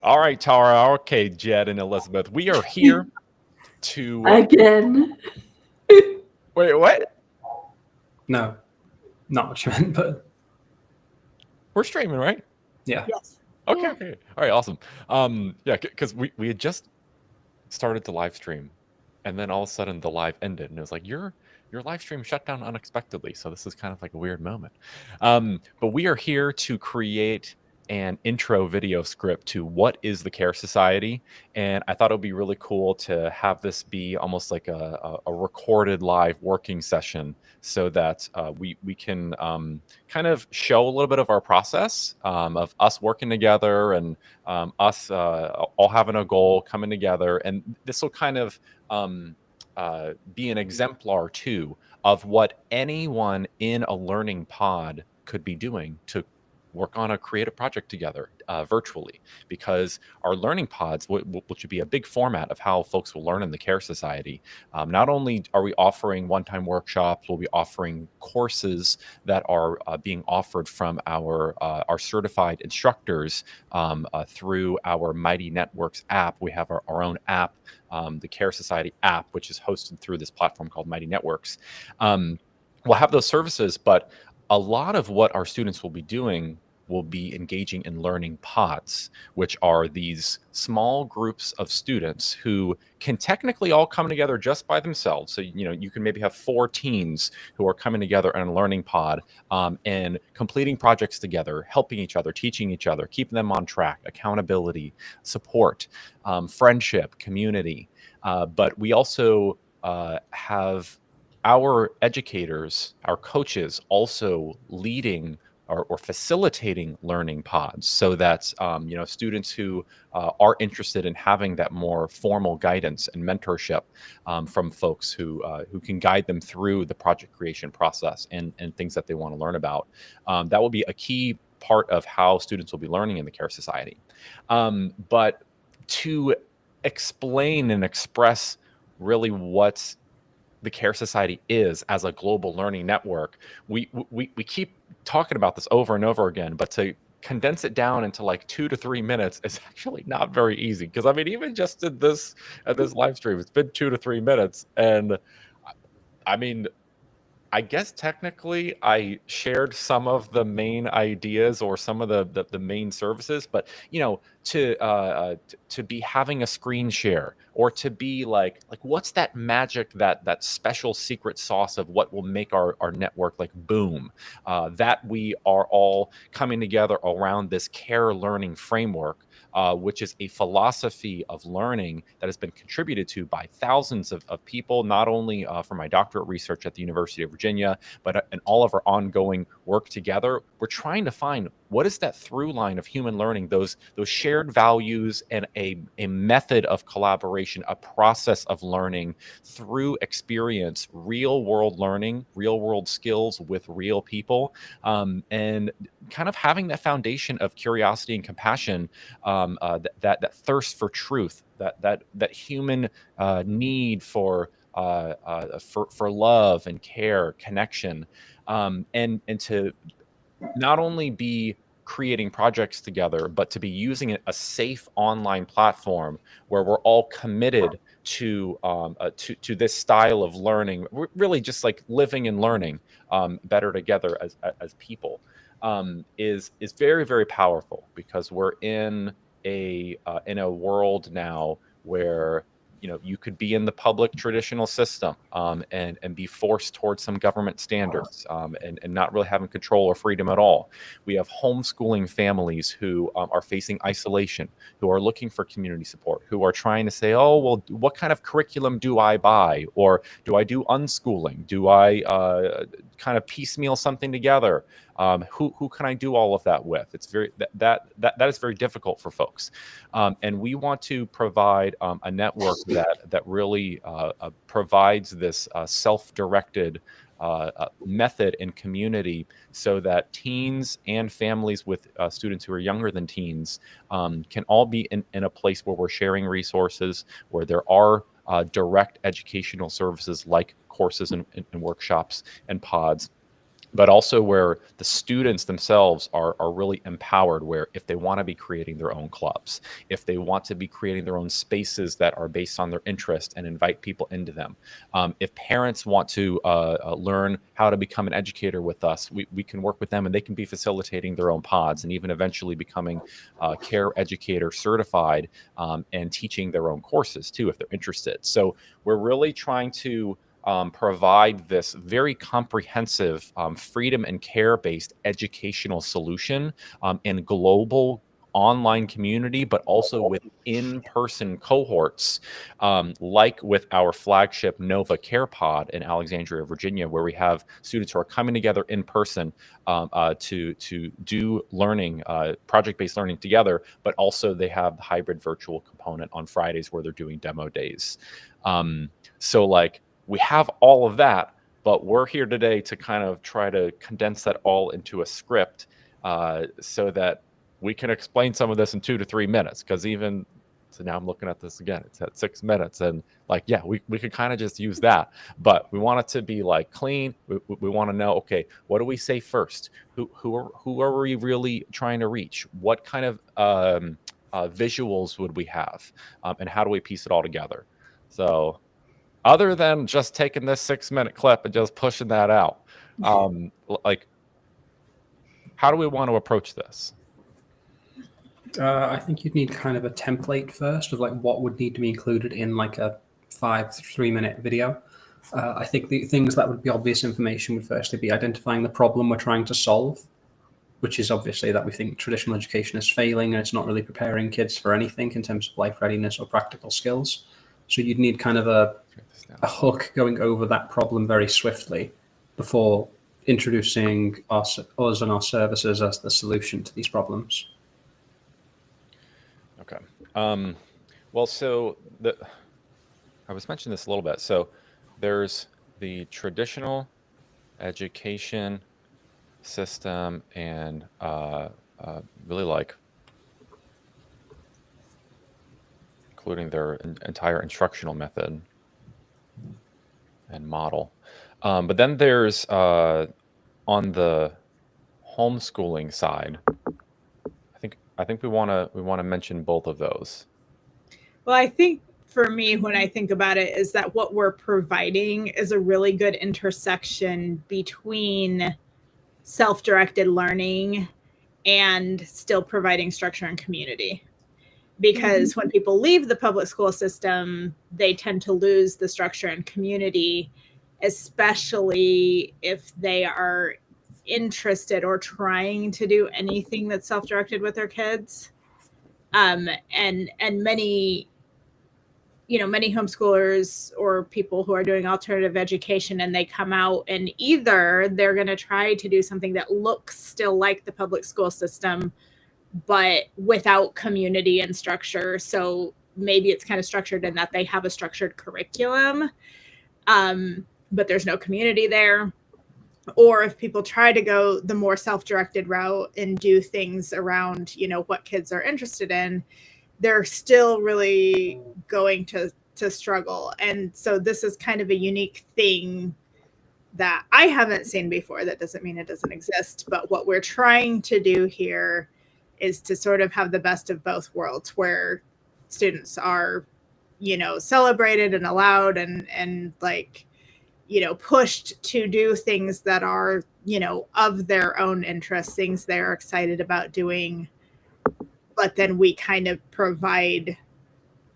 All right, Tara. Okay, Jedd and Elizabeth, we are here to Again. wait. What? No, not what you meant, but We're streaming, right? yeah. Yes. Okay. Yeah. Okay. All right. Awesome. Yeah, because we had just started the live stream, and then all of a sudden the live ended, and it was like your live stream shut down unexpectedly. So this is kind of like a weird moment. But we are here to create an intro video script to what is the Care Society, and I thought it would be really cool to have this be almost like a recorded live working session, so that we can kind of show a little bit of our process of us working together, and us all having a goal, coming together, and this will kind of be an exemplar too of what anyone in a learning pod could be doing to work on a creative project together virtually, because our learning pods, which would be a big format of how folks will learn in the Care Society, not only are we offering one-time workshops, we'll be offering courses that are being offered from our certified instructors through our Mighty Networks app. We have our own app, the Care Society app, which is hosted through this platform called Mighty Networks. We'll have those services, but a lot of what our students will be doing will be engaging in learning pods, which are these small groups of students who can technically all come together just by themselves. So, you can maybe have 4 teens who are coming together in a learning pod and completing projects together, helping each other, teaching each other, keeping them on track, accountability, support, friendship, community. But we also have our educators, our coaches, also leading or facilitating learning pods, so that students who are interested in having that more formal guidance and mentorship from folks who can guide them through the project creation process and things that they want to learn about. That will be a key part of how students will be learning in the Care Society. But to explain and express really what the Care Society is as a global learning network, we keep talking about this over and over again, but to condense it down into like 2 to 3 minutes is actually not very easy. Because I mean, even just at this live stream, it's been 2 to 3 minutes, and I mean, I guess technically I shared some of the main ideas or some of the main services, but to be having a screen share, or to be like what's that magic, that special secret sauce of what will make our network like boom, that we are all coming together around this care learning framework, which is a philosophy of learning that has been contributed to by thousands of people, not only for my doctorate research at the University of Virginia, but in all of our ongoing work together. We're trying to find what is that through line of human learning, those shared values, and a method of collaboration, a process of learning through experience, real world learning, real world skills with real people, and kind of having that foundation of curiosity and compassion, that thirst for truth, that human need for love and care, connection, and to not only be creating projects together, but to be using a safe online platform where we're all committed to this style of learning. We're really just like living and learning better together as people, is very, very powerful, because we're in a world now where you could be in the public traditional system, and be forced towards some government standards, and not really having control or freedom at all. We have homeschooling families who are facing isolation, who are looking for community support, who are trying to say, oh, well, what kind of curriculum do I buy? Or do I do unschooling? Do I kind of piecemeal something together? Who can I do all of that with? It's very that is very difficult for folks, and we want to provide a network that really provides this self-directed method and community, so that teens and families with students who are younger than teens can all be in a place where we're sharing resources, where there are direct educational services like courses and workshops and pods, but also where the students themselves are really empowered, where if they want to be creating their own clubs, if they want to be creating their own spaces that are based on their interest and invite people into them, if parents want to learn how to become an educator with us, we can work with them, and they can be facilitating their own pods and even eventually becoming care educator certified, and teaching their own courses too if they're interested. So we're really trying to provide this very comprehensive freedom and care based educational solution in global online community, but also with in-person cohorts, like with our flagship Nova Care Pod in Alexandria, Virginia, where we have students who are coming together in person to do learning, project-based learning together, but also they have the hybrid virtual component on Fridays where they're doing demo days. So like, we have all of that, but we're here today to kind of try to condense that all into a script, so that we can explain some of this in 2 to 3 minutes. Because even so, now I'm looking at this again, it's at 6 minutes, and like, yeah, we could kind of just use that, but we want it to be like clean. We want to know, okay, what do we say first? Who are we really trying to reach? What kind of visuals would we have, and how do we piece it all together? So, other than just taking this 6-minute clip and just pushing that out, like, how do we want to approach this? I think you'd need kind of a template first of like what would need to be included in like a 3-minute video. I think the things that would be obvious information would firstly be identifying the problem we're trying to solve, which is obviously that we think traditional education is failing and it's not really preparing kids for anything in terms of life readiness or practical skills. So you'd need kind of a hook going over that problem very swiftly before introducing us and our services as the solution to these problems. Okay. Well, so I was mentioning this a little bit. So there's the traditional education system and really like including their entire instructional method and model. But then there's on the homeschooling side, I think we want to mention both of those. Well, I think for me, when I think about it, is that what we're providing is a really good intersection between self-directed learning and still providing structure and community. Because when people leave the public school system, they tend to lose the structure and community, especially if they are interested or trying to do anything that's self-directed with their kids. And many homeschoolers or people who are doing alternative education, and they come out and either they're going to try to do something that looks still like the public school system, but without community and structure. So maybe it's kind of structured in that they have a structured curriculum, but there's no community there. Or if people try to go the more self-directed route and do things around, what kids are interested in, they're still really going to struggle. And so this is kind of a unique thing that I haven't seen before. That doesn't mean it doesn't exist, but what we're trying to do here is to sort of have the best of both worlds, where students are, celebrated and allowed and like, pushed to do things that are, of their own interest, things they're excited about doing. But then we kind of provide,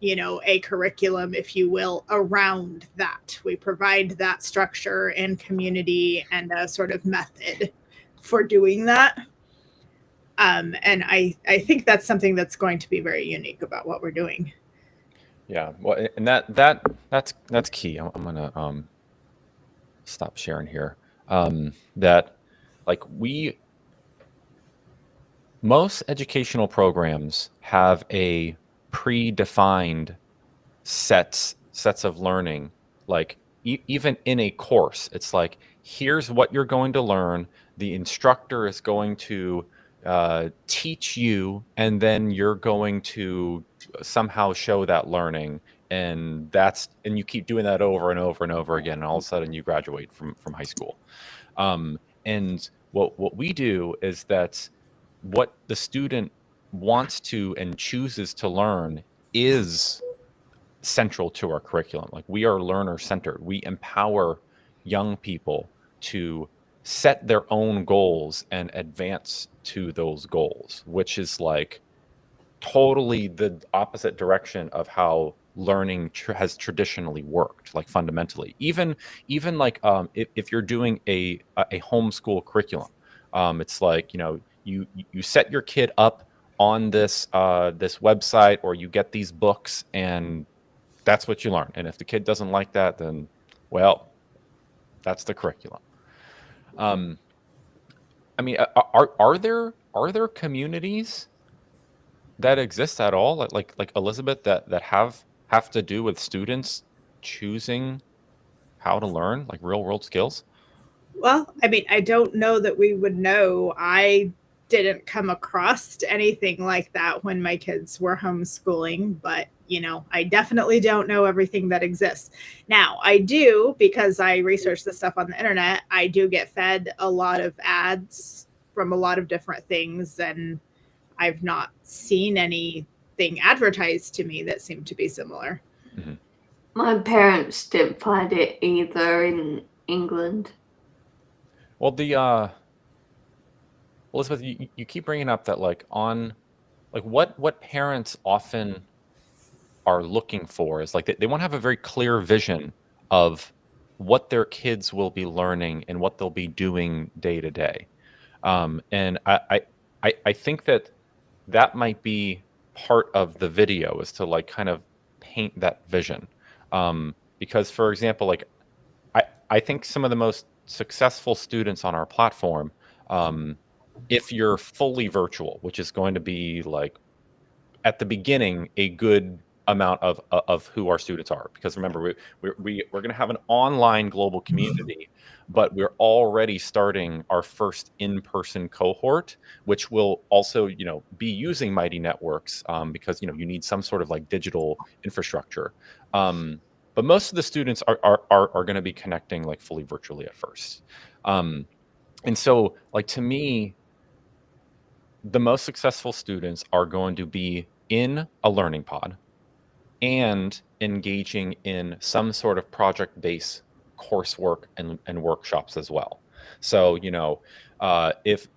a curriculum, if you will, around that. We provide that structure and community and a sort of method for doing that. And I think that's something that's going to be very unique about what we're doing. Yeah, well, and that's key. I'm gonna stop sharing here. That like most educational programs have a predefined sets of learning. Like even in a course, it's like, here's what you're going to learn. The instructor is going to teach you, and then you're going to somehow show that learning, and you keep doing that over and over and over again, and all of a sudden you graduate from high school. And what we do is that what the student wants to and chooses to learn is central to our curriculum. Like, we are learner centered. We empower young people to set their own goals and advance to those goals, which is like totally the opposite direction of how learning has traditionally worked, like fundamentally. Even like if you're doing a homeschool curriculum, it's like, you set your kid up on this this website, or you get these books, and that's what you learn. And if the kid doesn't like that, then, well, that's the curriculum. I mean, are there communities that exist at all, like Elizabeth, that have to do with students choosing how to learn, like real world skills? Well, I mean, I don't know that we would know. I didn't come across anything like that when my kids were homeschooling, but I definitely don't know everything that exists. Now, I do, because I research this stuff on the internet, I do get fed a lot of ads from a lot of different things, and I've not seen anything advertised to me that seemed to be similar. Mm-hmm. My parents didn't find it either in England. Well, Elizabeth, you keep bringing up that, like, what parents often are looking for is like they want to have a very clear vision of what their kids will be learning and what they'll be doing day to day. And I think that might be part of the video, is to like kind of paint that vision. Because, for example, like I think some of the most successful students on our platform, if you're fully virtual, which is going to be like at the beginning a good amount of who our students are, because remember, we're going to have an online global community, but we're already starting our first in-person cohort, which will also be using Mighty Networks, because you need some sort of like digital infrastructure, but most of the students are going to be connecting like fully virtually at first, and so, like, to me, the most successful students are going to be in a learning pod and engaging in some sort of project-based coursework and workshops as well. So, if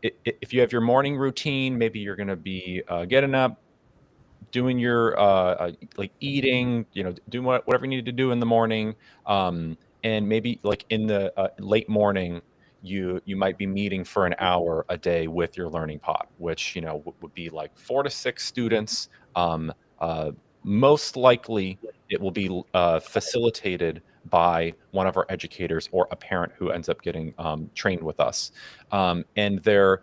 you have your morning routine, maybe you're going to be getting up, doing your like eating, doing whatever you need to do in the morning, and maybe like in the late morning, you might be meeting for an hour a day with your learning pod, which would be like 4 to 6 students. Most likely it will be facilitated by one of our educators or a parent who ends up getting trained with us, and they're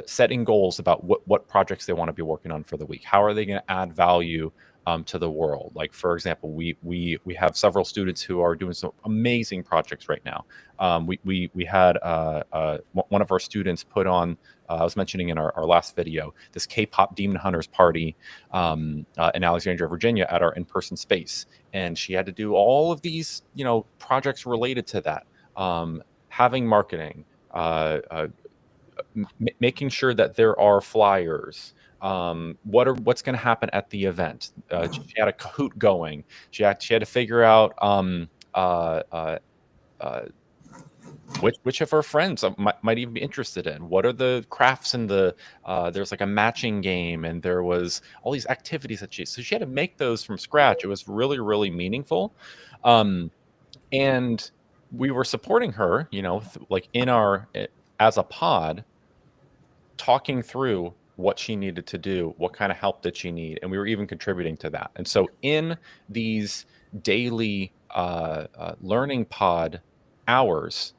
setting goals about what projects they want to be working on for the week. How are they going to add value to the world? Like, for example, we have several students who are doing some amazing projects right now. We had one of our students put on, I was mentioning in our last video, this K-pop Demon Hunters party in Alexandria, Virginia, at our in-person space, and she had to do all of these projects related to that, having marketing, making sure that there are flyers, what's going to happen at the event. She had a Kahoot going. She had to figure out which of her friends might even be interested in. What are the crafts in there's like a matching game, and there was all these activities so she had to make those from scratch. It was really, really meaningful. And we were supporting her, like in our, as a pod, talking through what she needed to do, what kind of help did she need, and we were even contributing to that. And so in these daily learning pod hours,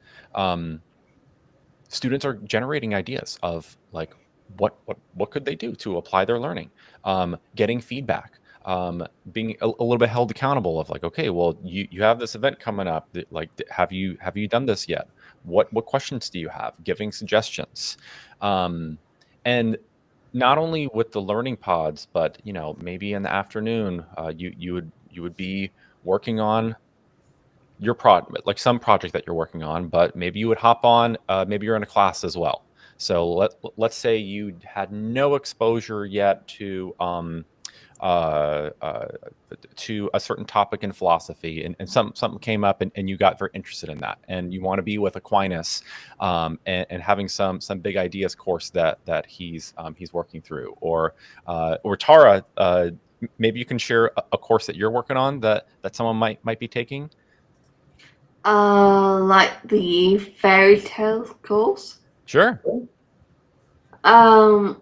students are generating ideas of like what could they do to apply their learning, getting feedback, being a little bit held accountable of like, okay, well, you have this event coming up, like, have you done this yet? What questions do you have? Giving suggestions. And not only with the learning pods, but maybe in the afternoon, you would be working on like some project that you're working on, but maybe you would hop on, maybe you're in a class as well. So let's say you had no exposure yet uh, uh, to a certain topic in philosophy, and something came up, and you got very interested in that, and you want to be with Aquinas, and having some big ideas course that he's working through, or Tara, maybe you can share a course that you're working on that someone might be taking. Like the fairy tale course. Sure. I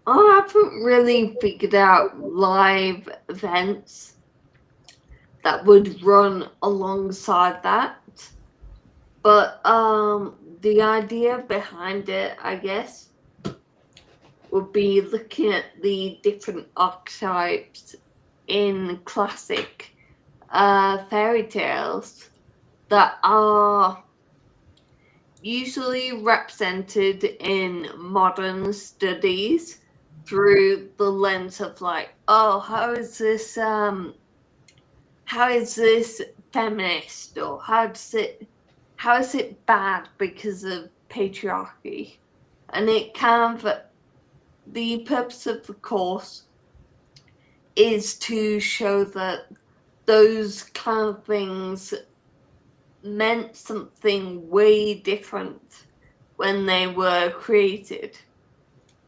haven't really figured out live events that would run alongside that. But the idea behind it, I guess, would be looking at the different archetypes in classic fairy tales that are usually represented in modern studies through the lens of like, oh, how is this feminist, or how is it bad because of patriarchy? And it kind of, the purpose of the course is to show that those kind of things meant something way different when they were created.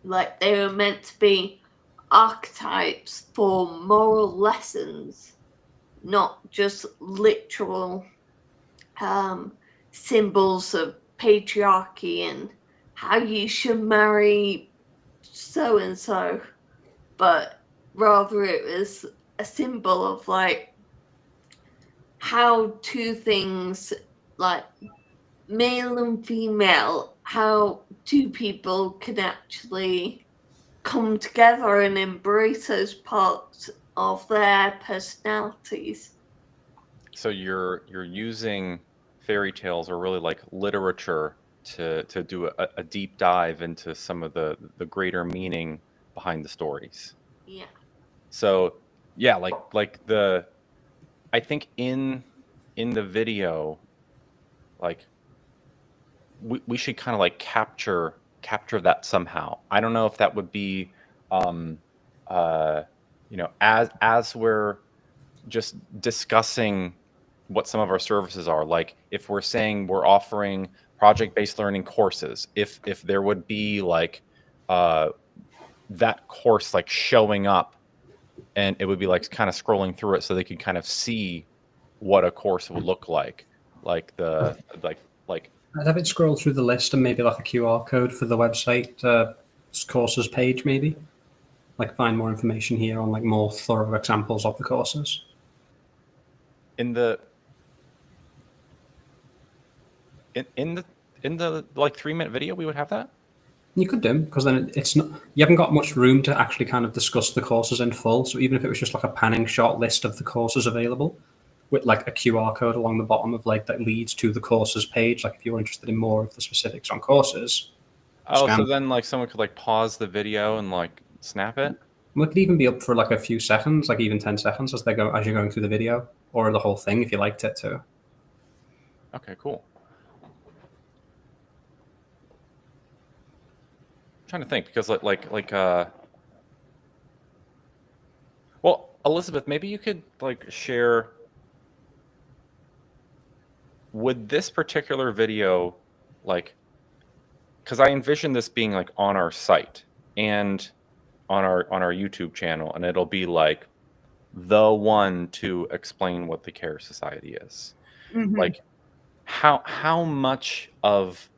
Like, they were meant to be archetypes for moral lessons, not just literal symbols of patriarchy and how you should marry so and so, but rather it was a symbol of like how two things, like male and female, how two people can actually come together and embrace those parts of their personalities. So you're using fairy tales, or really like literature, to do a deep dive into some of the greater meaning behind the stories. Yeah. So yeah, I think in the video, like we should kind of like capture that somehow. I don't know if that would be as we're just discussing what some of our services are, like if we're saying we're offering project-based learning courses, if there would be like that course like showing up, and it would be like kind of scrolling through it so they could kind of see what a course would look like I'd have it scroll through the list and maybe like a QR code for the website courses page, maybe. Like find more information here on like more thorough examples of the courses. in the like 3-minute video. We would have that. You could do, because then it's not, you haven't got much room to actually kind of discuss the courses in full. So even if it was just like a panning shot list of the courses available with like a QR code along the bottom of like that leads to the courses page, like if you're interested in more of the specifics on courses. So then like someone could like pause the video and like snap it. Well, it could even be up for like a few seconds, like even 10 seconds as you're going through the video, or the whole thing if you liked it too. Okay, cool. Trying to think, because well, Elizabeth, maybe you could like share, would this particular video, like, because I envision this being like on our site and on our YouTube channel, and it'll be like the one to explain what the Care Society is. Mhm. Like how much of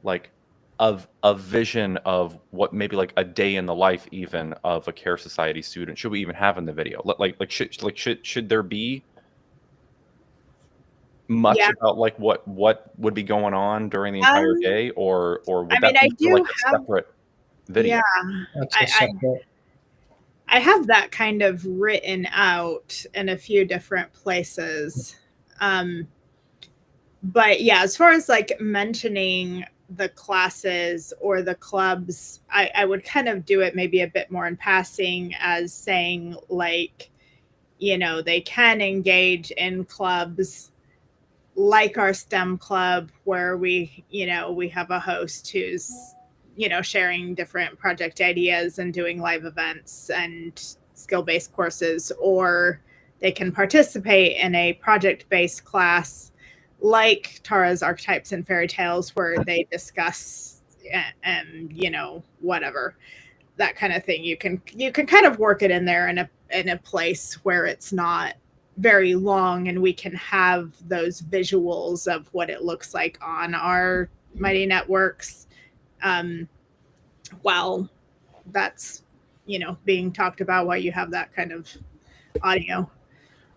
like of a vision of what maybe like a day in the life even of a Care Society student should we even have in the video? Should there be much about like what would be going on during the entire day, or would that be like a separate video? Yeah, I have that kind of written out in a few different places. But yeah, as far as like mentioning the classes or the clubs, I would kind of do it maybe a bit more in passing, as saying like, you know, they can engage in clubs like our STEM club, where we have a host who's sharing different project ideas and doing live events and skill-based courses, or they can participate in a project-based class like Tara's Archetypes and Fairy Tales, where they discuss and whatever, that kind of thing. You can kind of work it in there in a place where it's not very long, and we can have those visuals of what it looks like on our Mighty Networks while that's being talked about, while you have that kind of audio.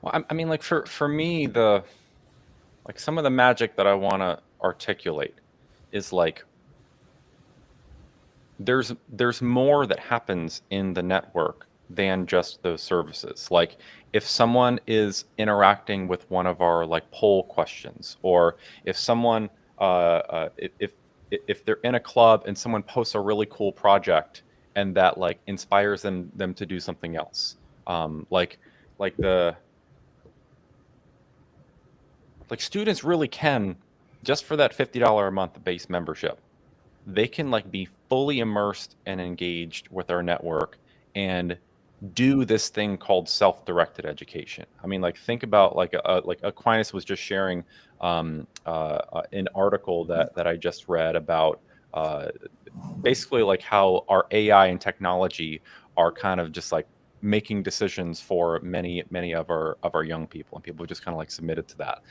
Well, I mean, like for me, some of the magic that I want to articulate is like there's more that happens in the network than just those services. Like if someone is interacting with one of our like poll questions, or if someone if they're in a club and someone posts a really cool project and that like inspires them to do something else, like students really can, just for that $50 a month base membership, they can like be fully immersed and engaged with our network and do this thing called self-directed education. I mean, like think about like Aquinas was just sharing an article that I just read about basically like how our AI and technology are kind of just like making decisions for many of our young people, and people just kind of like submitted to that.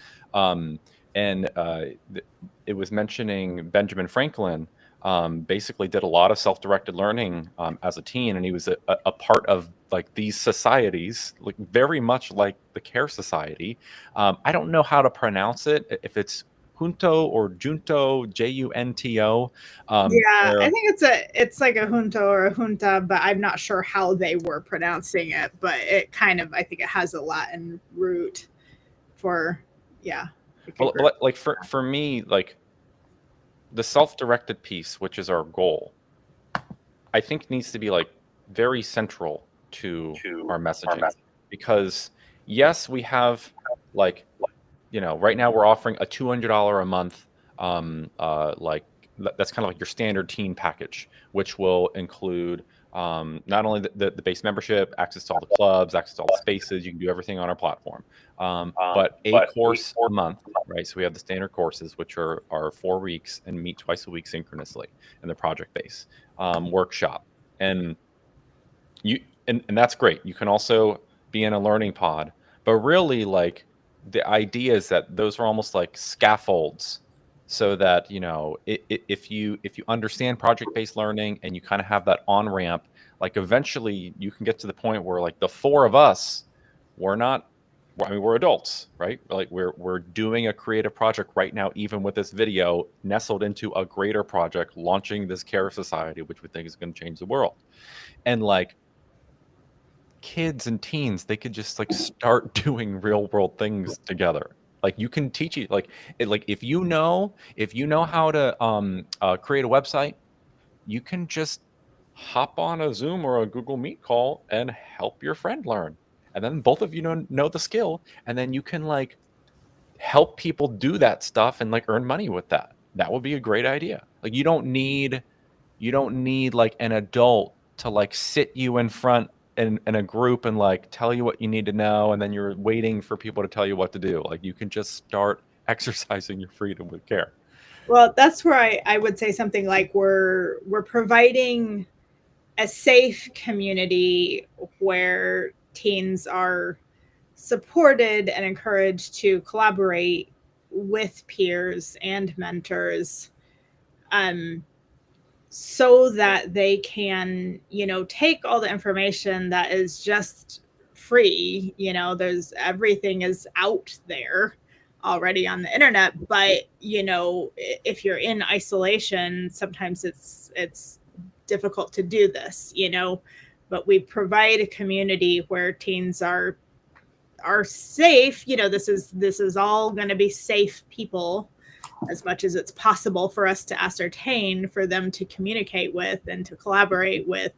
It was mentioning Benjamin Franklin basically did a lot of self-directed learning as a teen, and he was a part of like these societies, like very much like the Care Society. I don't know how to pronounce it, if it's Junto or Junto, Junto. I think it's like a junto or a junta, but I'm not sure how they were pronouncing it. But it kind of, I think it has a Latin root for Well, like for me, like the self-directed piece, which is our goal, I think needs to be like very central to our messaging, because yes, we have like, right now we're offering a $200 a month, like that's kind of like your standard teen package, which will include not only the base membership, access to all the clubs, access to all the spaces, you can do everything on our platform, but a course a month, right? So we have the standard courses, which are 4 weeks and meet twice a week synchronously in the project base workshop. And that's great. You can also be in a learning pod, but really like the idea is that those are almost like scaffolds, so that if you understand project-based learning and you kind of have that on ramp, like eventually you can get to the point where like the four of us, we're adults, right? Like we're doing a creative project right now, even with this video nestled into a greater project, launching this Care Society, which we think is going to change the world. And like kids and teens, they could just like start doing real world things together. Like you can teach it, like if you know how to create a website, you can just hop on a Zoom or a Google Meet call and help your friend learn, and then both of you know the skill, and then you can like help people do that stuff and like earn money with that. That would be a great idea. Like you don't need like an adult to like sit you in front in a group and like tell you what you need to know, and then you're waiting for people to tell you what to do. Like you can just start exercising your freedom with Care. Well, that's where I would say something like we're providing a safe community where teens are supported and encouraged to collaborate with peers and mentors, so that they can, take all the information that is just free. Everything is out there already on the internet, but if you're in isolation, sometimes it's difficult to do this, but we provide a community where teens are safe. This is all going to be safe people, as much as it's possible for us to ascertain, for them to communicate with and to collaborate with.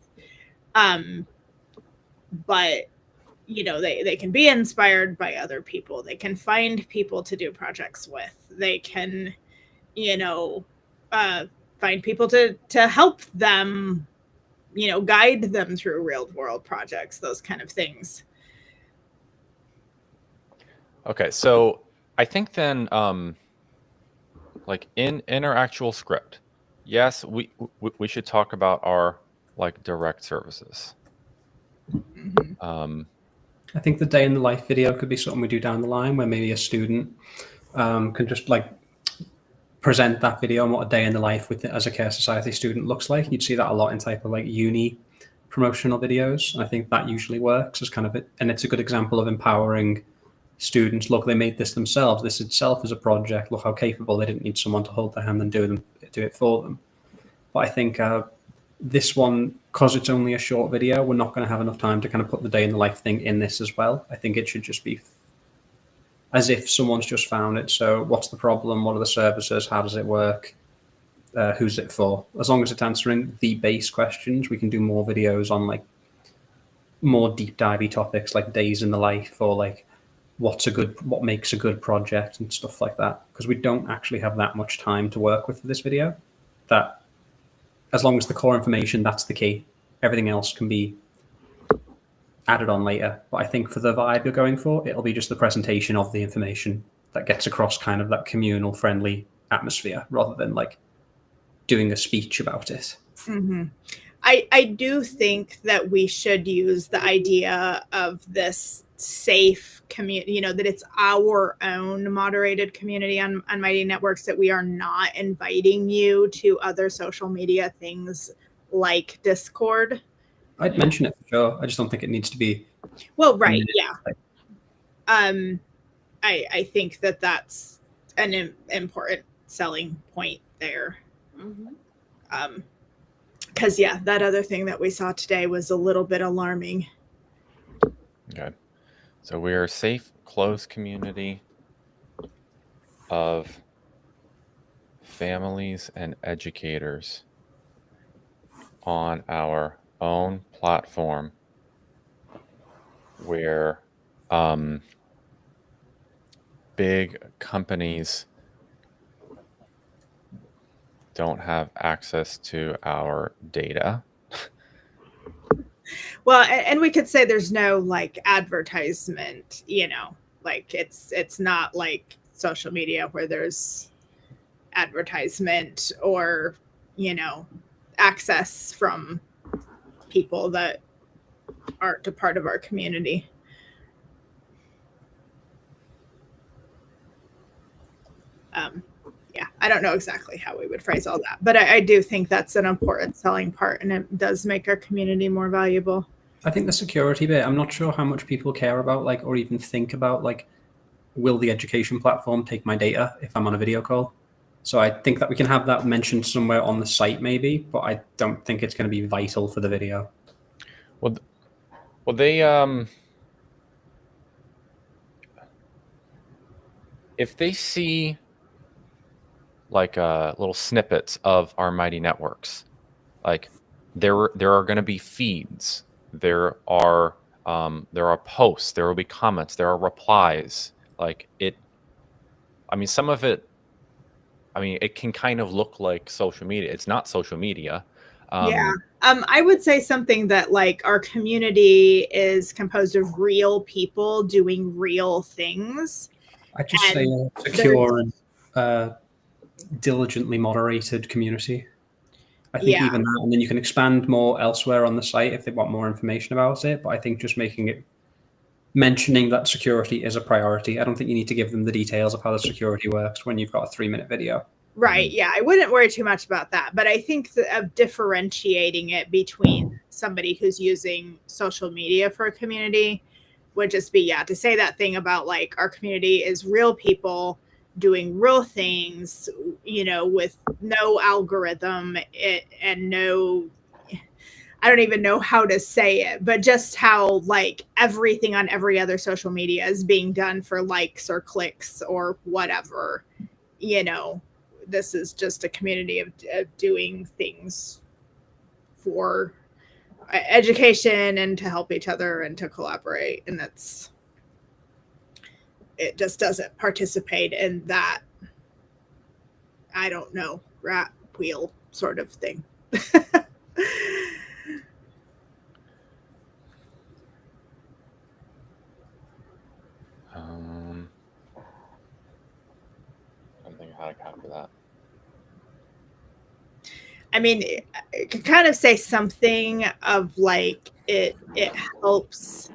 But they can be inspired by other people. They can find people to do projects with. They can, find people to help them, guide them through real world projects, those kind of things. Okay, so I think then, like in our actual script, yes, we should talk about our like direct services. Mm-hmm. I think the day in the life video could be something we do down the line, where maybe a student can just like present that video on what a day in the life with as a Care Society student looks like. You'd see that a lot in type of like uni promotional videos. And I think that usually works as kind of it, and it's a good example of empowering students. Look, they made this themselves. This itself is a project. Look how capable. They didn't need someone to hold their hand and do it for them. But I think this one, because it's only a short video, we're not going to have enough time to kind of put the day in the life thing in this as well. I think it should just be as if someone's just found it. So what's the problem? What are the services? How does it work? Who's it for? As long as it's answering the base questions, we can do more videos on like more deep divey topics like days in the life, or like what makes a good project and stuff like that. Because we don't actually have that much time to work with for this video. That as long as the core information, that's the key. Everything else can be added on later. But I think for the vibe you're going for, it'll be just the presentation of the information that gets across kind of that communal, friendly atmosphere, rather than like doing a speech about it. Mm-hmm. I do think that we should use the idea of this safe community, that it's our own moderated community on Mighty Networks, that we are not inviting you to other social media things like Discord. I'd mention it for sure. I just don't think it needs to be. Well, right. Yeah. I think that that's an important selling point there. Mm-hmm. Because that other thing that we saw today was a little bit alarming. Okay. So we are a safe, close community of families and educators on our own platform where big companies don't have access to our data. Well, and we could say there's no like advertisement, like it's not like social media where there's advertisement or, access from people that aren't a part of our community. Yeah, I don't know exactly how we would phrase all that, but I do think that's an important selling part, and it does make our community more valuable. I think the security bit, I'm not sure how much people care about, like, or even think about, like, will the education platform take my data if I'm on a video call? So I think that we can have that mentioned somewhere on the site maybe, but I don't think it's going to be vital for the video. Well, they if they see like little snippets of our Mighty Networks, like there are going to be feeds, there are posts, there will be comments, there are replies. Like some of it, it can kind of look like social media. It's not social media. I would say something that like our community is composed of real people doing real things. I'd just say a secure and diligently moderated community. I think even that, and then you can expand more elsewhere on the site if they want more information about it. But I think just mentioning that security is a priority. I don't think you need to give them the details of how the security works when you've got a 3-minute video. Right. Yeah, I wouldn't worry too much about that. But I think of differentiating it between somebody who's using social media for a community would just be, to say that thing about like our community is real people doing real things, with no algorithm and no, I don't even know how to say it, but just how like everything on every other social media is being done for likes or clicks or whatever. This is just a community of doing things for education and to help each other and to collaborate. And it just doesn't participate in that, I don't know, rat wheel sort of thing. I don't think how to counter that. I mean, it can kind of say something of like it helps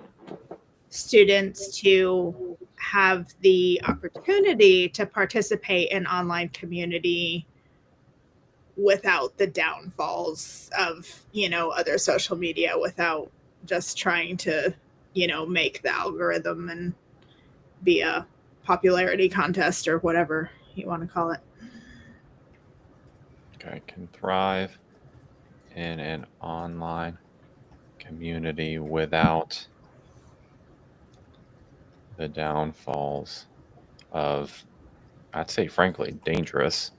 students to have the opportunity to participate in online community without the downfalls of, other social media, without just trying to, make the algorithm and be a popularity contest or whatever you want to call it. Okay, can thrive in an online community without the downfalls of, I'd say, frankly, dangerous.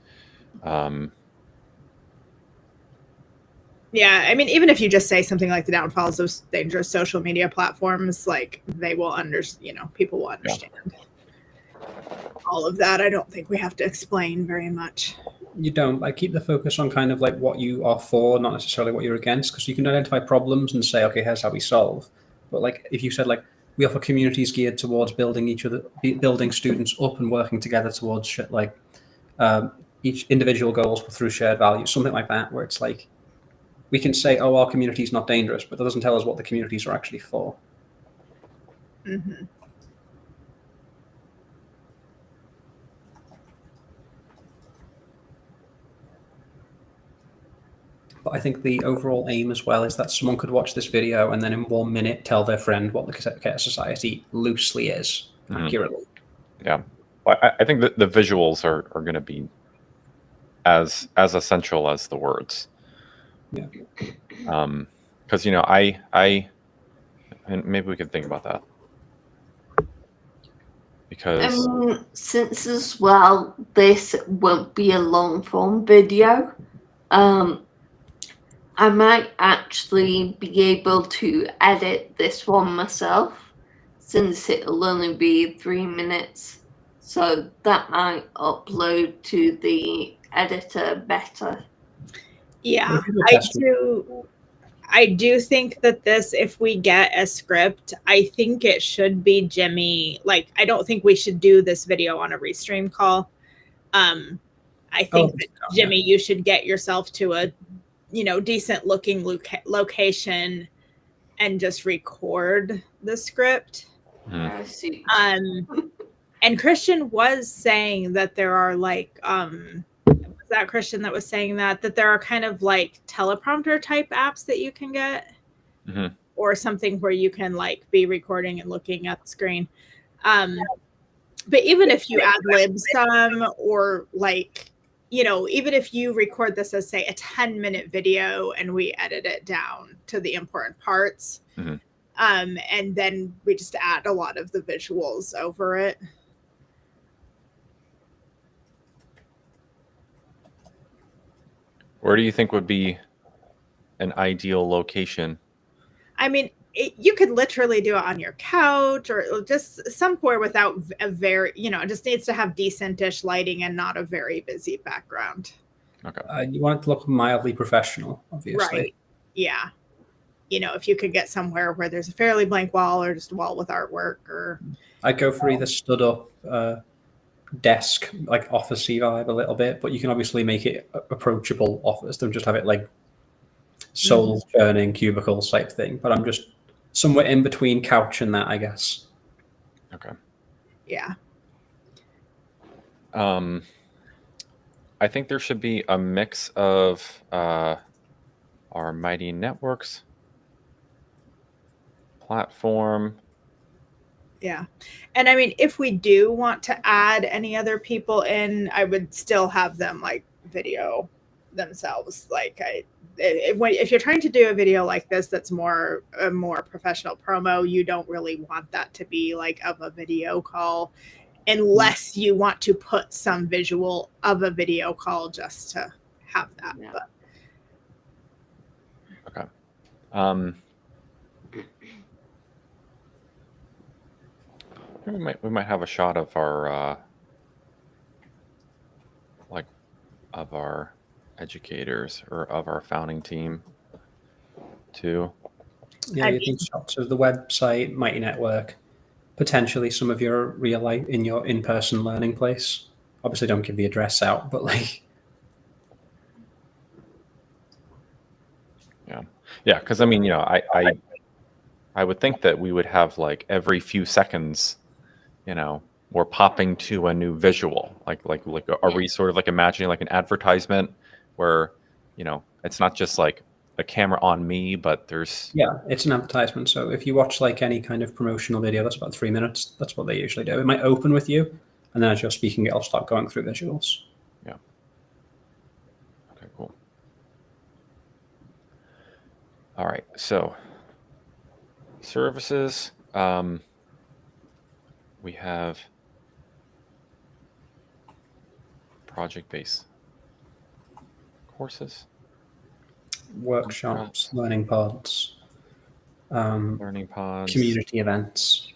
Yeah, I mean, even if you just say something like the downfalls of dangerous social media platforms, like they will people will understand. All of that, I don't think we have to explain very much. You don't. Like, keep the focus on kind of like what you are for, not necessarily what you're against, because you can identify problems and say, okay, here's how we solve. But like, if you said like, we offer communities geared towards building students up and working together towards each individual goals through shared values, something like that, where it's like, we can say, oh, our community is not dangerous, but that doesn't tell us what the communities are actually for. Mm-hmm. But I think the overall aim as well is that someone could watch this video and then in 1 minute tell their friend what the Care Society loosely is accurately. Yeah. I think that the visuals are going to be as essential as the words. Yeah. Because, I and maybe we could think about that. Because since as well, this won't be a long form video, I might actually be able to edit this one myself, since it'll only be 3 minutes. So that might upload to the editor better. Yeah, I do think that this, if we get a script, I think it should be Jimmy. Like, I don't think we should do this video on a restream call. I think that Jimmy, you should get yourself to a, decent looking location and just record the script. I see. And Christian was saying that there are like, was that Christian that was saying that there are kind of like teleprompter type apps that you can get, or something where you can like be recording and looking at the screen. But even if you ad lib some, or like, even if you record this as say a 10-minute video and we edit it down to the important parts, and then we just add a lot of the visuals over it. Where do you think would be an ideal location? I mean, you could literally do it on your couch or just somewhere without a very, it just needs to have decent-ish lighting and not a very busy background. Okay. You want it to look mildly professional, obviously. Right. Yeah. If you could get somewhere where there's a fairly blank wall or just a wall with artwork, or I'd go for either stood up desk, like office-y vibe a little bit, but you can obviously make it approachable office. Don't just have it like soul churning cubicles type thing. But I'm just somewhere in between couch and that, I guess. Okay. Yeah. I think there should be a mix of our Mighty Networks platform. Yeah. And I mean, if we do want to add any other people in, I would still have them like video themselves. Like if you're trying to do a video like this, that's a more professional promo, you don't really want that to be like of a video call, unless you want to put some visual of a video call just to have that. Okay. We might have a shot of our of our educators or of our founding team too. Yeah, you think shots of the website, Mighty Network, potentially some of your real life in your in-person learning place. Obviously, don't give the address out, but like, yeah, because I mean, I would think that we would have like every few seconds, we're popping to a new visual. Are we sort of like imagining like an advertisement where, it's not just like a camera on me, but there's yeah, it's an advertisement. So if you watch like any kind of promotional video, that's about 3 minutes. That's what they usually do. It might open with you, and then as you're speaking, it'll start going through visuals. Yeah. Okay, cool. All right, so services. We have project-based courses, Workshops, learning pods, learning pods, community events.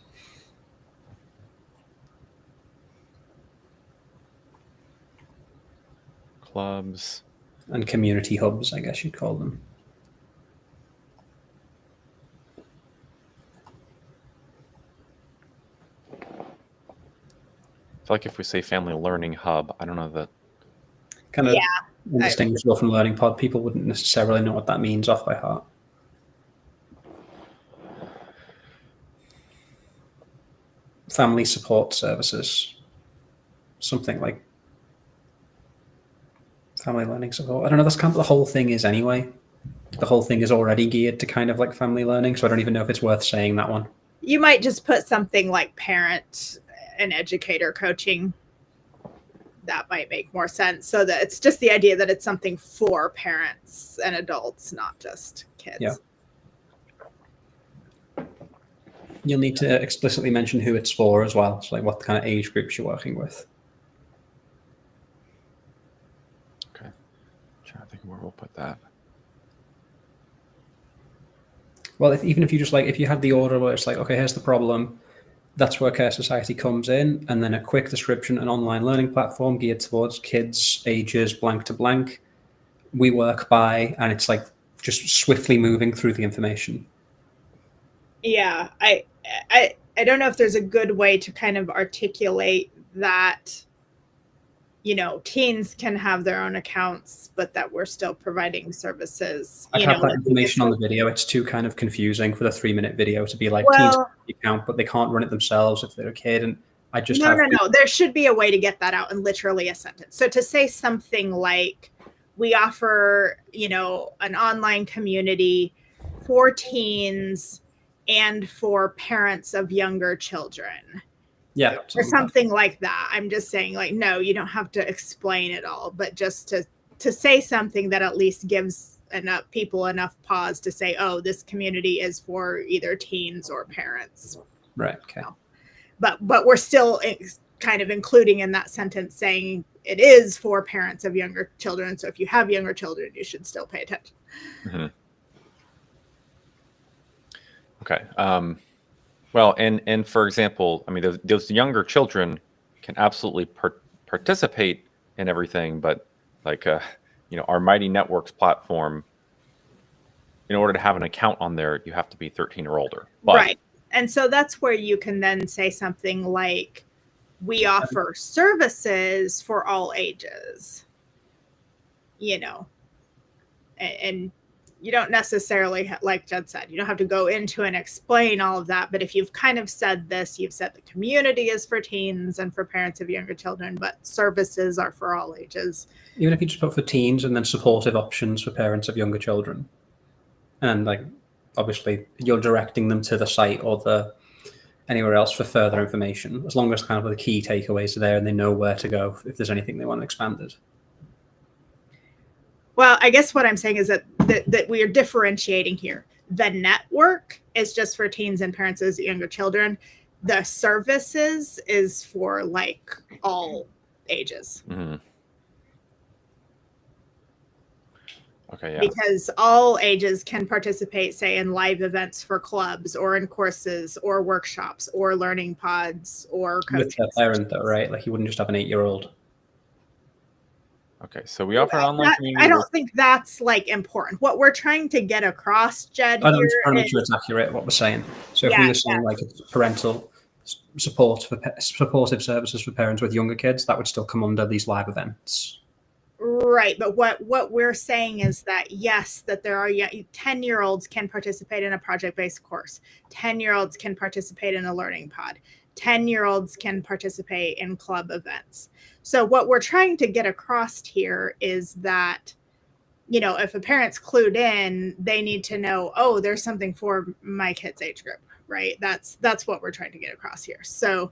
clubs, and community hubs, I guess you'd call them. I feel like if we say family learning hub, I don't know that. Kind of indistinguishable from learning pod. People wouldn't necessarily know what that means off by heart. Family support services. Something like family learning support. I don't know, that's kind of the whole thing is anyway. The whole thing is already geared to kind of like family learning, so I don't even know if it's worth saying that one. You might just put something like parent and educator coaching. That might make more sense, so that it's just the idea that it's something for parents and adults, not just kids. Yeah. You'll need to explicitly mention who it's for as well. So like what kind of age groups you're working with. Okay. I'm trying to think where we'll put that. Well, even if you just like, if you had the order where it's like, okay, here's the problem, that's where Care Society comes in, and then a quick description, an online learning platform geared towards kids ages blank to blank. We work by, and it's like just swiftly moving through the information. Yeah, I don't know if there's a good way to kind of articulate that, teens can have their own accounts, but that we're still providing services. I have that information on the video. It's too kind of confusing for the 3-minute video to be like, teens have an account, but they can't run it themselves if they're a kid. And I just No. There should be a way to get that out in literally a sentence. So to say something like, we offer, an online community for teens and for parents of younger children. Yeah. Or something like that. I'm just saying, like, no, you don't have to explain it all, but just to say something that at least gives people enough pause to say, oh, this community is for either teens or parents. Right. Okay. But we're still kind of including in that sentence saying it is for parents of younger children. So if you have younger children, you should still pay attention. Mm-hmm. Okay. Well, and for example, I mean, those younger children can absolutely participate in everything, but like, our Mighty Networks platform, in order to have an account on there, you have to be 13 or older. But, right. And so that's where you can then say something like, we offer services for all ages, and you don't necessarily, like Jedd said, you don't have to go into and explain all of that. But if you've kind of said this, you've said the community is for teens and for parents of younger children, but services are for all ages. Even if you just put for teens and then supportive options for parents of younger children. And like, obviously you're directing them to the site or anywhere else for further information, as long as kind of the key takeaways are there and they know where to go if there's anything they want expanded. Well, I guess what I'm saying is that we are differentiating here. The network is just for teens and parents of younger children. The services is for like all ages. Mm-hmm. Okay, yeah. Because all ages can participate, say, in live events for clubs or in courses or workshops or learning pods or With coaching their parent, though, sessions. right? Like you wouldn't just have an 8-year-old. Okay, so we offer online community. I don't think that's like important. What we're trying to get across, Jedd, I here just want to make is, sure it's accurate what we're saying. So if Yeah, we were saying like it's parental support for supportive services for parents with younger kids, that would still come under these live events. right. But what we're saying is that yes, that there are 10-year-olds can participate in a project-based course. 10-year-olds can participate in a learning pod. 10-year-olds can participate in club events. So what we're trying to get across here is that, you know, if a parent's clued in, they need to know, oh, there's something for my kid's age group, right? That's what we're trying to get across here. So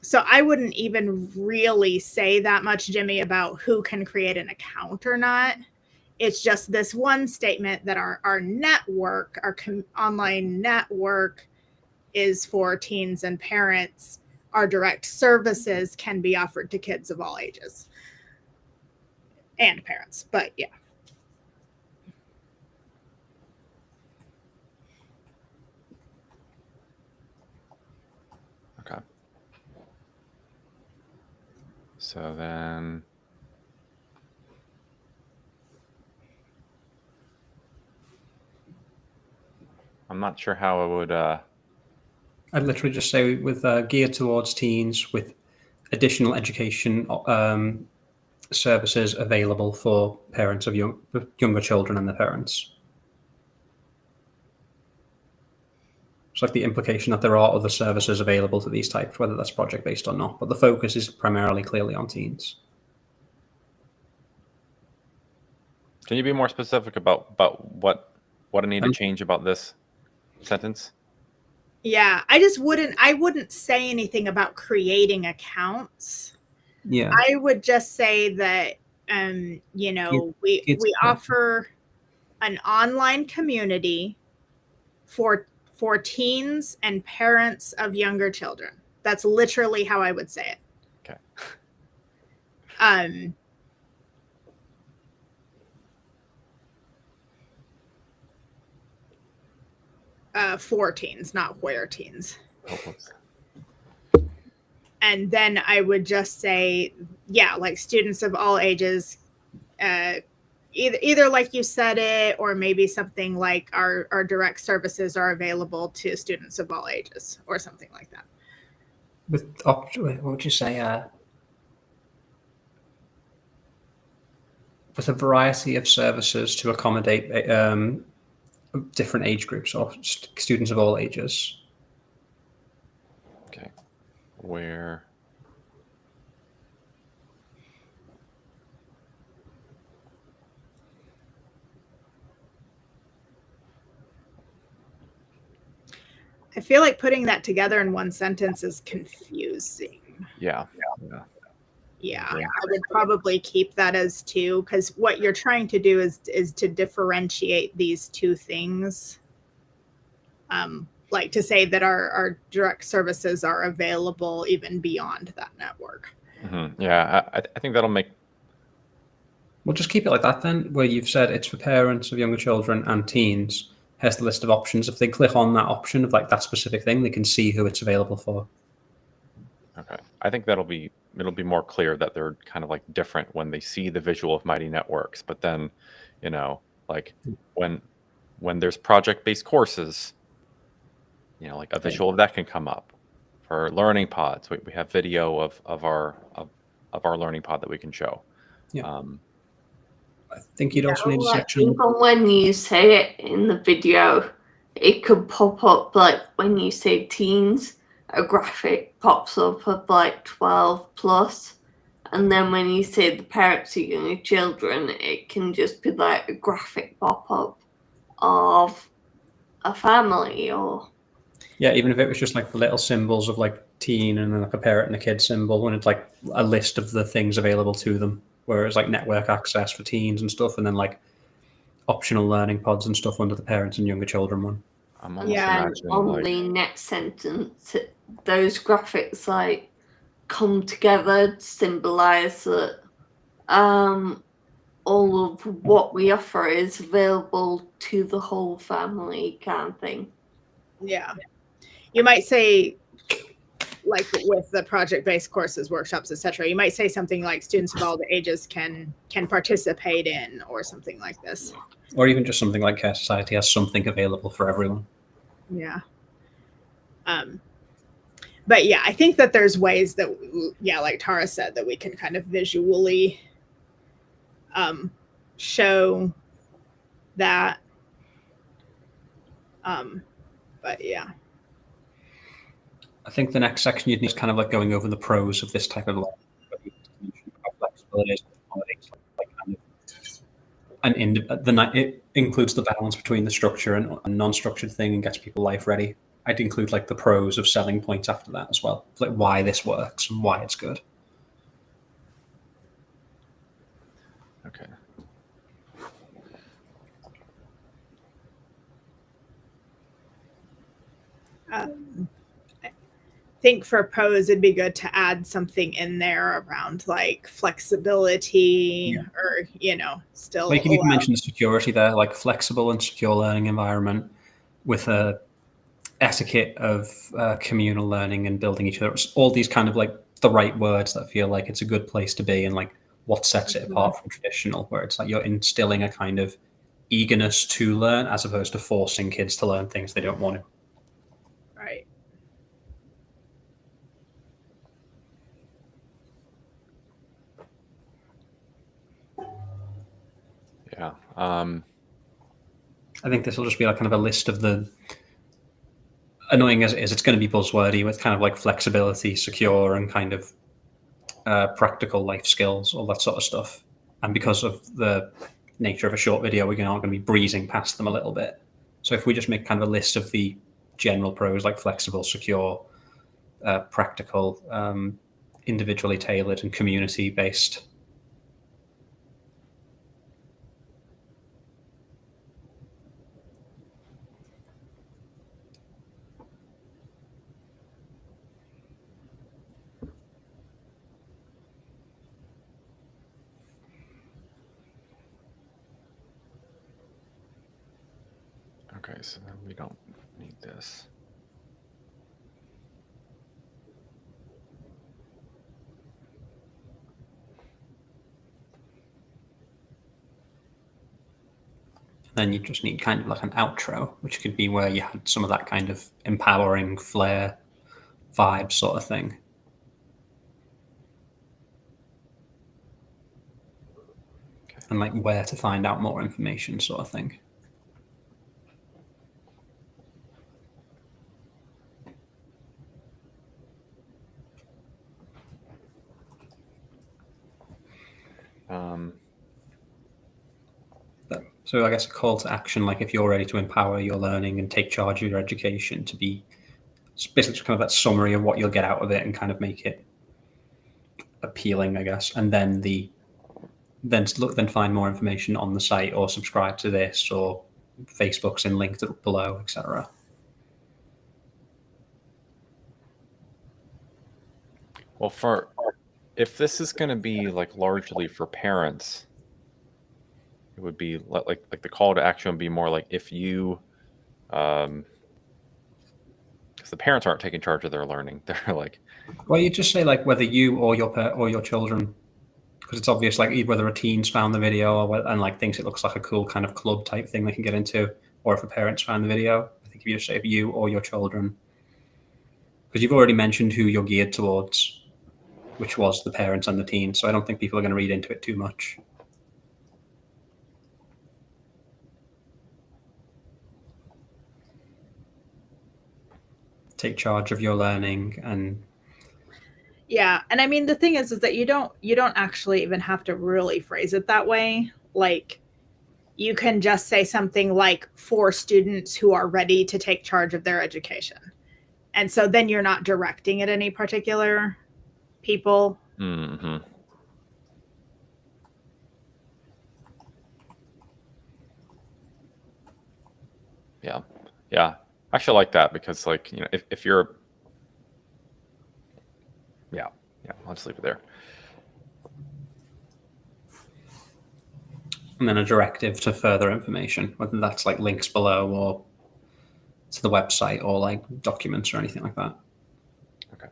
so I wouldn't even really say that much, Jimmy, about who can create an account or not. It's just this one statement that our network, our online network, is for teens and parents. Our direct services can be offered to kids of all ages and parents, but yeah. Okay. So then, I'm not sure how I would. I'd literally just say with geared towards teens with additional education services available for parents of younger children and their parents. It's like the implication that there are other services available to these types, whether that's project-based or not, but the focus is primarily clearly on teens. Can you be more specific about what I need to change about this sentence? Yeah, I wouldn't say anything about creating accounts. Yeah. I would just say that you know, we offer an online community for teens and parents of younger children. That's literally how I would say it. Okay. For teens, not where teens. Oh, and then I would just say, yeah, like students of all ages, either like you said it, or maybe something like our direct services are available to students of all ages, or something like that. With what would you say? With a variety of services to accommodate different age groups or students of all ages. Okay. Where? I feel like putting that together in one sentence is confusing. Yeah. Yeah, I would probably keep that as two, because what you're trying to do is to differentiate these two things. Like to say that our direct services are available even beyond that network. Mm-hmm. Yeah, I think that'll make. Well, just keep it like that then, where you've said it's for parents of younger children and teens. Here's the list of options. If they click on that option of like that specific thing, they can see who it's available for. Okay, I think it'll be more clear that they're kind of like different when they see the visual of Mighty Networks. But then, you know, like when there's project-based courses, you know, like a visual of that can come up. For learning pods, we have video of our learning pod that we can show. Yeah. I think you'd also need a section. Even when you say it in the video, it could pop up like when you say teens, a graphic pops up of like 12 plus, and then when you say the parents of younger children, it can just be like a graphic pop up of a family or. Yeah, even if it was just like the little symbols of like teen and then like a parent and a kid symbol, and it's like a list of the things available to them. Whereas like network access for teens and stuff, and then like optional learning pods and stuff under the parents and younger children one. I'm almost imagining the next sentence, those graphics come together to symbolize that all of what we offer is available to the whole family kind of thing. Yeah. You might say, like with the project-based courses, workshops, etc., you might say something like students of all the ages can participate in, or something like this. Or even just something like Care Society has something available for everyone. Yeah. But yeah, I think that there's ways that, yeah, like Tara said, that we can kind of visually show that. But yeah. I think the next section you'd need is kind of like going over the pros of this type of learning. How flexible it is, it includes the balance between the structure and non-structured thing and gets people life ready. I'd include like the pros of selling points after that as well, like why this works and why it's good. Okay. I think for pros, it'd be good to add something in there around like flexibility, or still. Like you can mention the security there, like flexible and secure learning environment with a etiquette of communal learning and building each other. All these kind of like the right words that feel like it's a good place to be, and like what sets it apart from traditional, where it's like you're instilling a kind of eagerness to learn as opposed to forcing kids to learn things they don't want to. Right. Yeah. I think this will just be like kind of a list of the, annoying as it is, it's going to be buzzwordy with kind of like flexibility, secure, and kind of practical life skills, all that sort of stuff. And because of the nature of a short video, we're not going to be breezing past them a little bit. So if we just make kind of a list of the general pros, like flexible, secure, practical, individually tailored, and community-based. Okay, so then we don't need this. Then you just need kind of like an outro, which could be where you had some of that kind of empowering flair vibe sort of thing. Okay. And like where to find out more information sort of thing. So I guess a call to action, like if you're ready to empower your learning and take charge of your education, to be basically kind of that summary of what you'll get out of it and kind of make it appealing, I guess. And then then find more information on the site or subscribe to this, or Facebook's in linked below, etc. Well, if this is going to be like largely for parents, it would be like the call to action would be more like if you, because the parents aren't taking charge of their learning. They're like, well, you just say like whether you or your children, because it's obvious like whether a teen's found the video and like thinks it looks like a cool kind of club type thing they can get into, or if a parent's found the video. I think if you just say if you or your children, because you've already mentioned who you're geared towards, which was the parents and the teens. So I don't think people are going to read into it too much. Take charge of your learning. And yeah, and I mean the thing is that you don't actually even have to really phrase it that way. Like you can just say something like for students who are ready to take charge of their education. And so then you're not directing at any particular people. mm-hmm. Yeah. I actually like that because, like, if you're, yeah, I'll just leave it there. and then a directive to further information, whether that's like links below or to the website or like documents or anything like that. Okay.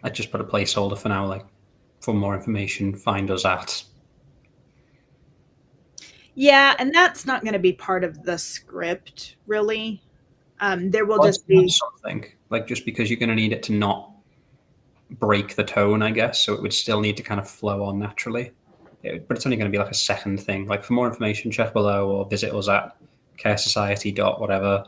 I'd just put a placeholder for now, like for more information, find us at. Yeah, and that's not going to be part of the script, really. There will Well, just be something like just because you're going to need it to not break the tone, I guess. So it would still need to kind of flow on naturally. But it's only going to be like a second thing. Like for more information, check below or visit us at caresociety.whatever.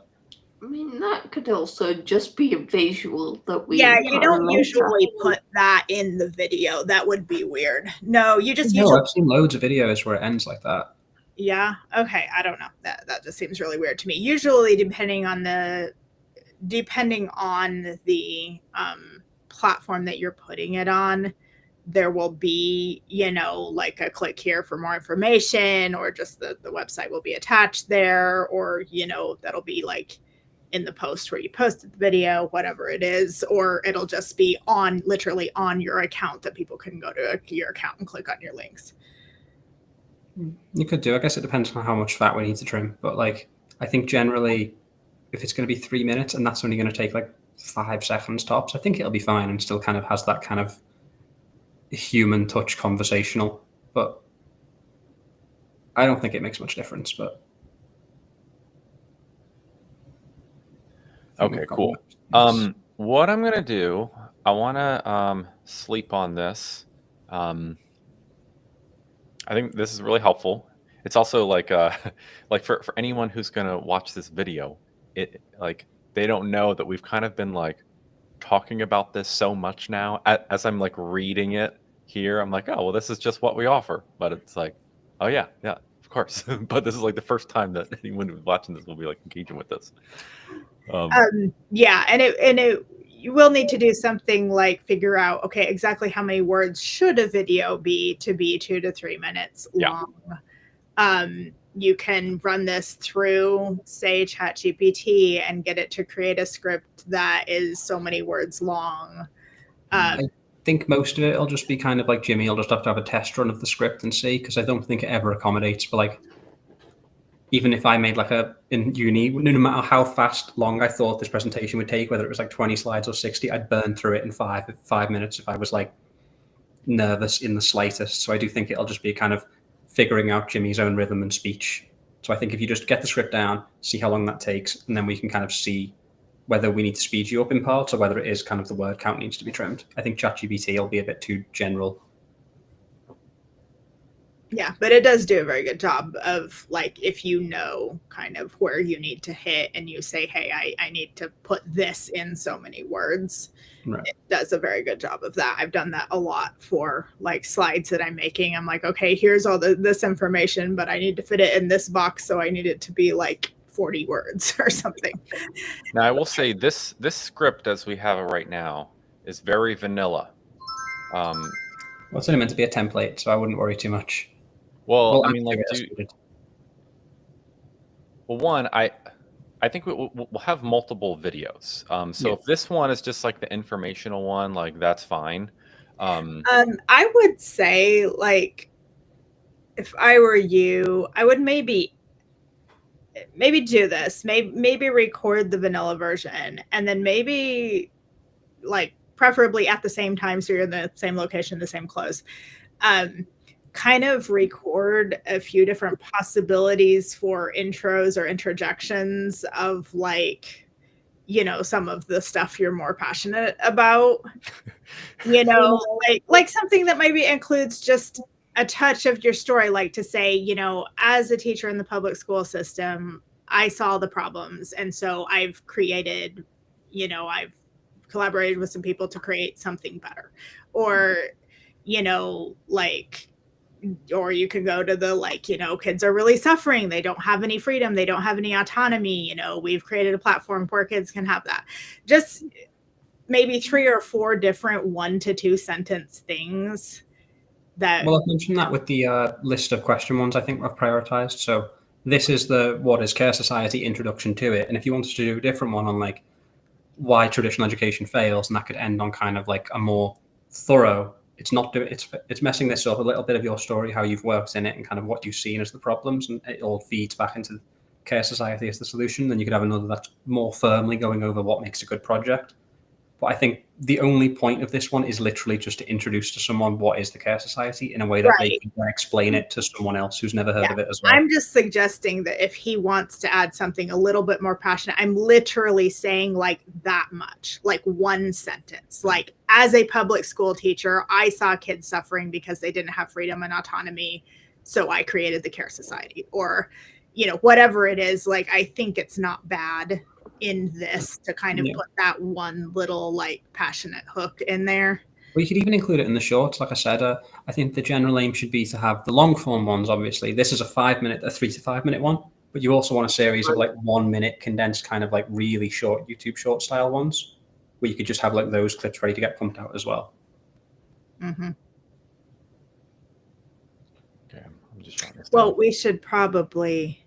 I mean, that could also just be a visual that we. Yeah, you don't later. usually put that in the video. That would be weird. No, you just No, usually. I've seen loads of videos where it ends like that. Yeah. Okay. I don't know. That just seems really weird to me. Usually, depending on the platform that you're putting it on, there will be, like a click here for more information, or just the website will be attached there, or that'll be like in the post where you posted the video, whatever it is, or it'll just be literally on your account that people can go to your account and click on your links. You could do. I guess it depends on how much fat we need to trim. But like, I think generally, if it's going to be 3 minutes and that's only going to take like 5 seconds tops, I think it'll be fine and still kind of has that kind of human touch conversational. But I don't think it makes much difference. But Okay, cool. What I'm gonna do, I want to sleep on this. I think this is really helpful. It's also like like for anyone who's gonna watch this video, it like they don't know that we've kind of been like talking about this so much now. As I'm like reading it here, I'm like, oh well, this is just what we offer. But it's like, oh yeah, of course. But this is like the first time that anyone who's watching this will be like engaging with this. Yeah, and you will need to do something like figure out, okay, exactly how many words should a video be to be 2 to 3 minutes long. You can run this through, say, ChatGPT and get it to create a script that is so many words long. I think most of it will just be kind of like Jimmy. I'll just have to have a test run of the script and see, because I don't think it ever accommodates for like, even if I made like in uni, no matter how long I thought this presentation would take, whether it was like 20 slides or 60, I'd burn through it in 5 minutes if I was like nervous in the slightest. So I do think it'll just be kind of figuring out Jimmy's own rhythm and speech. So I think if you just get the script down, see how long that takes, and then we can kind of see whether we need to speed you up in parts or whether it is kind of the word count needs to be trimmed. I think ChatGPT will be a bit too general. Yeah, but it does do a very good job of like, if you know kind of where you need to hit and you say, hey, I need to put this in so many words. Right. It does a very good job of that. I've done that a lot for like slides that I'm making. I'm like, okay, here's all this information, but I need to fit it in this box. So I need it to be like 40 words or something. Now I will say this script as we have it right now is very vanilla. Well, it's only meant to be a template, so I wouldn't worry too much. Well, I mean, like, one, I think we'll have multiple videos. So if this one is just like the informational one, like that's fine. I would say, like, if I were you, I would maybe do this. Maybe record the vanilla version, and then maybe, like, preferably at the same time, so you're in the same location, the same clothes. Kind of record a few different possibilities for intros or interjections of like, some of the stuff you're more passionate about, like something that maybe includes just a touch of your story, like to say, as a teacher in the public school system, I saw the problems. And so I've created, I've collaborated with some people to create something better, or, like, or you can go to the, like, kids are really suffering. They don't have any freedom. They don't have any autonomy. We've created a platform where kids can have that. Just maybe 3 or 4 different 1 to 2 sentence things that. Well, I've mentioned that with the list of question ones I think I've prioritized. So this is the What is Care Society introduction to it. And if you wanted to do a different one on like why traditional education fails, and that could end on kind of like a more thorough. It's not doing it's messing this up a little bit of your story, how you've worked in it, and kind of what you've seen as the problems, and it all feeds back into Care Society as the solution. Then you could have another that's more firmly going over what makes a good project. But I think the only point of this one is literally just to introduce to someone what is the Care Society in a way that they can explain it to someone else who's never heard of it as well. I'm just suggesting that if he wants to add something a little bit more passionate, I'm literally saying like that much, like one sentence. Like, as a public school teacher, I saw kids suffering because they didn't have freedom and autonomy. So I created the Care Society, or, you know, whatever it is. Like, I think it's not bad in this to kind of put that one little like passionate hook in there. Well, you could even include it in the shorts. Like I said, I think the general aim should be to have the long form ones. Obviously, this is a 3 to 5 minute one, but you also want a series of like 1 minute condensed, kind of like really short YouTube short style ones, where you could just have like those clips ready to get pumped out as well. Mm-hmm. Okay, I'm just trying this Well, down. we should probably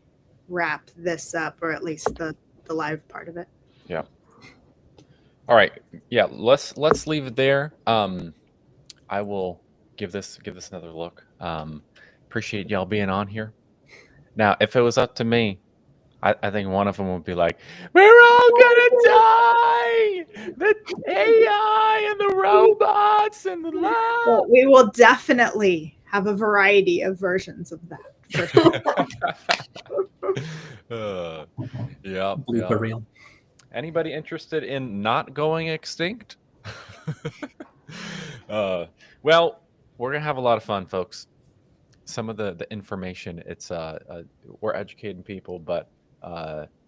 wrap this up, or at least the live part of it. Yeah. All right. Yeah. Let's leave it there. I will give this another look. Appreciate y'all being on here. Now, if it was up to me, I think one of them would be like, "We're all gonna die! The AI and the robots and the lab." Well, we will definitely have a variety of versions of that. For sure. Yeah. Blooper reel. Anybody interested in not going extinct? Well, we're gonna have a lot of fun, folks. Some of the information, it's we're educating people, but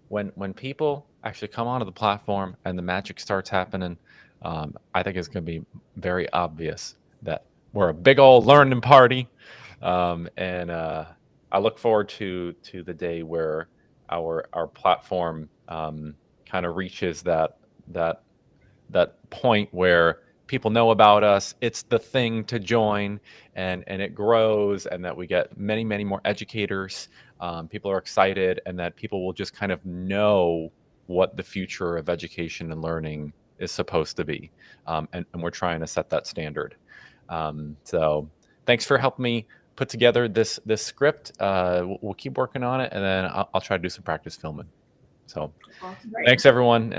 when people actually come onto the platform and the magic starts happening, I think it's gonna be very obvious that we're a big old learning party, and I look forward to the day where our platform kind of reaches that point where people know about us. It's the thing to join, and it grows, and that we get many more educators. People are excited, and that people will just kind of know what the future of education and learning is supposed to be, and we're trying to set that standard. So thanks for helping me put together this script. We'll keep working on it, and then I'll try to do some practice filming. So thanks, everyone.